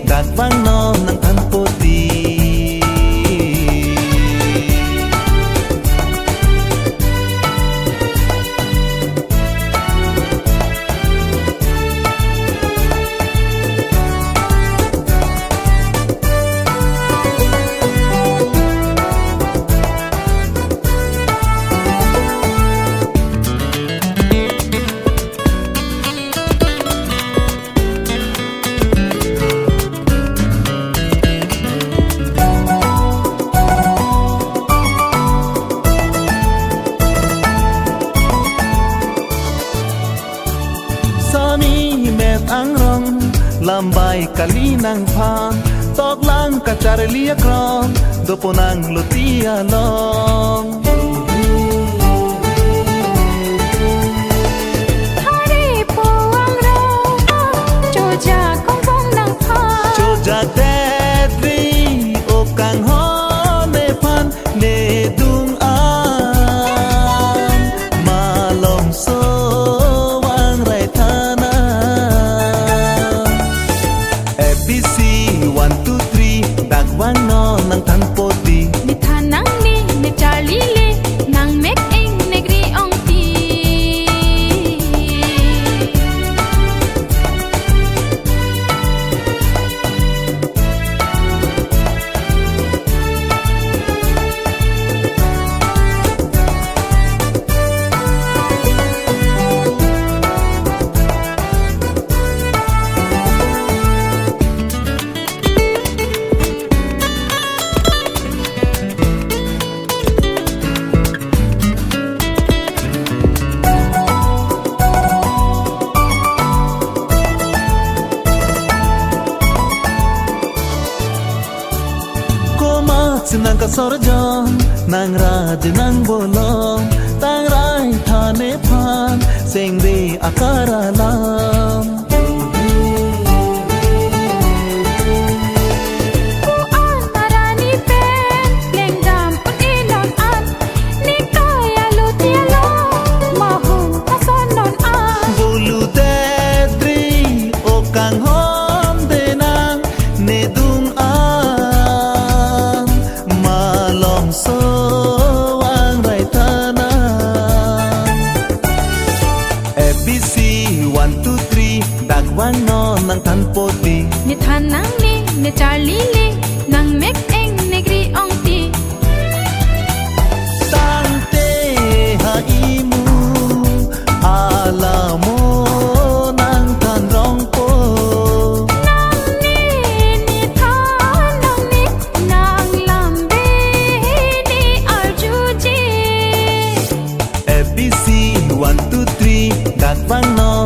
dakwang no ng tanpoti. Lambay kalinang pan tok lang kacharlia kron doponang lutia long. Hari puang ro choja kong kong nang pan Choja tetri okang hone pan ne dung an malom so wang rai thana. ABC 1 2 3 dakwang no ng tanpoti. ni thanang ni ni charlie le nang mek eng negri ong ti. Sinang kasorjon nang raj nang bolong tang rai thane phan sengre akaralam. Kuan marani pen lengdam ut ilon an ni kaya lutia lo mahung kasonon an. Bulu tetri okang hom denang nedung an malong so ang rai thana. ABC 1 2 3 dakwang no ng tanpoti. Ni thanang ni charlie le nang mek eng negri ong ti. Tangte haimu alamo nang tanrong po. Nang ni thanang ni nang lambe ni arjuji. ABC 1 2 3 dakwang no